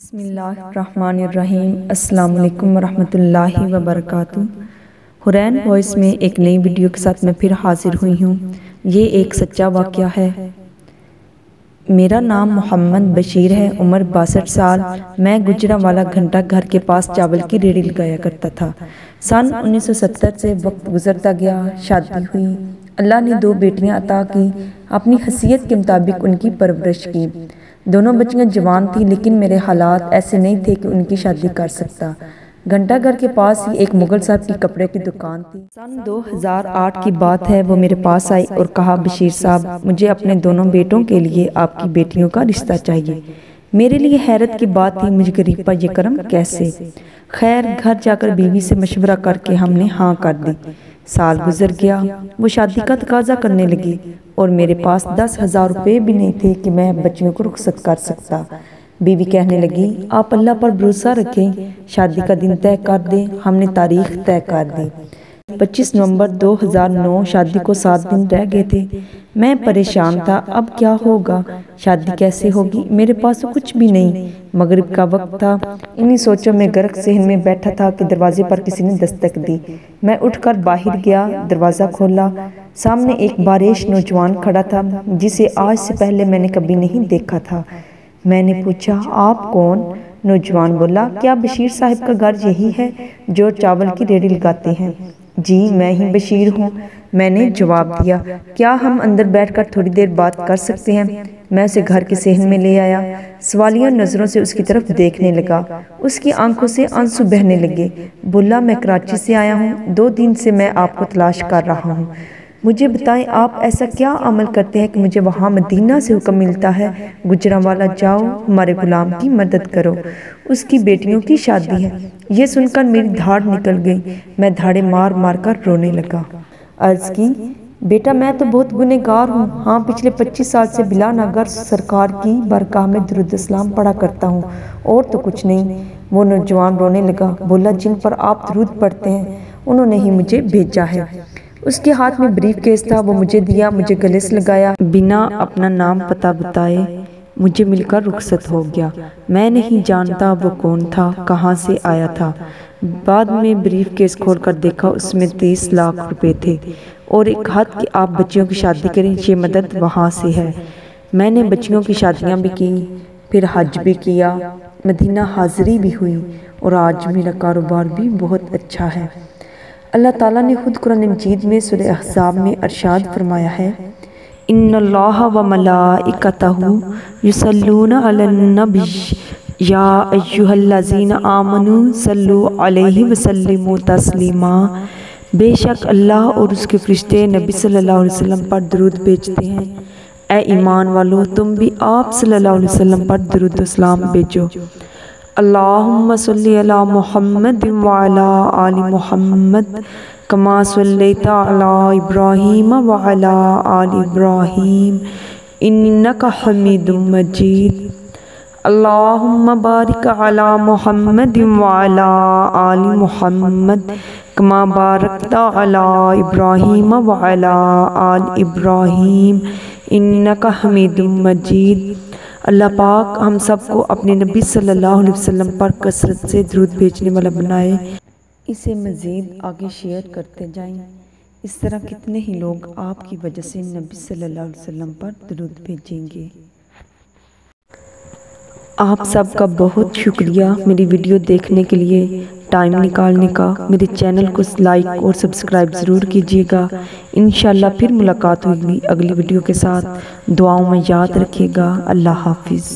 بسم اللہ الرحمن الرحیم۔ السلام علیکم ورحمۃ اللہ وبرکاتہ۔ حرین وائس میں ایک نئی ویڈیو کے ساتھ میں پھر حاضر ہوئی ہوں۔ یہ ایک سچا واقعہ ہے۔ میرا نام محمد بشیر ہے، عمر 62 سال۔ میں گجرانوالہ گھنٹہ گھر کے پاس چاول کی ریڑھی لگایا کرتا تھا۔ سن 1970 سے وقت گزرتا گیا، شادی ہوئی، اللہ نے 2 بیٹیاں عطا کی، اپنی حیثیت کے مطابق ان کی پرورش کی۔ دونوں بچیاں جوان تھیں، لیکن میرے حالات ایسے نہیں تھے کہ ان کی شادی کر سکتا۔ گھنٹہ گھر کے پاس ہی ایک مغل صاحب کی کپڑے کی دکان تھی۔ سن 2008 کی بات ہے، وہ میرے پاس آئی اور کہا، بشیر صاحب، مجھے اپنے دونوں بیٹوں کے لیے آپ کی بیٹیوں کا رشتہ چاہیے۔ میرے لیے حیرت کی بات تھی، مجھ غریب پر یہ کرم کیسے؟ خیر، گھر جا کر بیوی سے مشورہ کر کے ہم نے ہاں کر دی۔ سال گزر گیا، وہ شادی کا تقاضا کرنے لگی اور میرے پاس 10,000 روپے بھی نہیں تھے کہ میں بچیوں کو رخصت کر سکتا۔ بیوی کہنے لگی، آپ اللہ پر بھروسہ رکھیں، شادی کا دن طے کر دیں۔ ہم نے تاریخ طے کر دی۔ 25 نومبر 2009 شادی کو 7 دن رہ گئے تھے۔ میں پریشان تھا، اب کیا ہوگا؟ شادی کیسے ہوگی؟ میرے پاس کچھ بھی نہیں۔ مغرب کا وقت تھا، انہی سوچوں میں غرق ذہن میں بیٹھا تھا کہ دروازے پر کسی نے دستک دی۔ میں اٹھ کر باہر گیا، دروازہ کھولا۔ سامنے ایک باریش نوجوان کھڑا تھا، جسے آج سے پہلے میں نے کبھی نہیں دیکھا تھا۔ میں نے پوچھا، آپ کون؟ نوجوان بولا، کیا بشیر صاحب کا گھر یہی ہے جو چاول کی ریڑھی لگاتے ہیں؟ جی، میں ہی بشیر ہوں۔ میں نے جواب دیا، کیا ہم اندر بیٹھ کر تھوڑی دیر بات کر سکتے ہیں؟ میں اسے گھر کے صحن میں لے آیا، سوالیہ نظروں سے اس کی طرف دیکھنے لگا۔ اس کی آنکھوں سے آنسو بہنے لگے۔ بولا، میں کراچی سے آیا ہوں، 2 دن سے میں آپ کو تلاش کر رہا ہوں۔ مجھے بتائیں، آپ ایسا کیا عمل کرتے ہیں کہ مجھے وہاں مدینہ سے حکم ملتا ہے، گجرانوالہ جاؤ، ہمارے غلام کی مدد کرو، اس کی بیٹیوں کی شادی ہے؟ یہ سن کر میری دھاڑ نکل گئی، میں دھاڑے مار مار کر رونے لگا۔ عرض کی، بیٹا، میں تو بہت گنہگار ہوں، ہاں پچھلے 25 سال سے بلا ناگر سرکار کی بارگاہ میں درود اسلام پڑھا کرتا ہوں، اور تو کچھ نہیں۔ وہ نوجوان رونے لگا، بولا، جن پر آپ درود پڑھتے ہیں انہوں نے ہی مجھے بھیجا ہے۔ اس کے ہاتھ میں بریف کیس تھا، وہ مجھے دیا، مجھے گلے سے لگایا، بنا اپنا نام پتہ بتائے مجھے مل کر رخصت ہو گیا۔ میں نہیں جانتا وہ کون تھا، کہاں سے آیا تھا۔ بعد میں بریف کیس کھول کر دیکھا، اس میں 30 لاکھ روپے تھے اور ایک خط کہ آپ بچیوں کی شادی کریں، یہ مدد وہاں سے ہے۔ میں نے بچیوں کی شادیاں بھی کی، پھر حج بھی کیا، مدینہ حاضری بھی ہوئی، اور آج میرا کاروبار بھی بہت اچھا ہے۔ اللہ تعالیٰ نے خود قرآن مجید میں سورہ احزاب میں ارشاد فرمایا ہے، ان اللہ و ملائکتہ یصلون علی النبی یا ایھا الذین آمنوا صلوا علیہ وسلموا تسلیما۔ بے شک اللہ اور اس کے فرشتے نبی صلی اللہ علیہ وسلم پر درود بھیجتے ہیں۔ اے ایمان والو، تم بھی آپ صلی اللہ علیہ وسلم پر درود و سلام بھیجو۔ اللہم صلی علی محمد وعلی آل محمد کما صلیت علی ابراہیم وعلی آل ابراہیم انک حمید مجید۔ اللہم بارک علی محمد وعلی آل محمد کما بارکت علی ابراہیم وعلی آل ابراہیم انک حمید مجید۔ اللہ پاک ہم سب کو اپنے نبی صلی اللہ علیہ وسلم پر کثرت سے درود بھیجنے والا بنائے، اسے مزید آگے شیئر کرتے جائیں۔ اس طرح کتنے ہی لوگ آپ کی وجہ سے نبی صلی اللہ علیہ وسلم پر درود بھیجیں گے۔ آپ سب کا بہت شکریہ میری ویڈیو دیکھنے کے لیے، ٹائم نکالنے کا۔ میرے چینل کو لائک اور سبسکرائب ضرور کیجیے گا۔ انشاءاللہ پھر ملاقات ہوگی اگلی ویڈیو کے ساتھ۔ دعاؤں میں یاد رکھیے گا۔ اللہ حافظ۔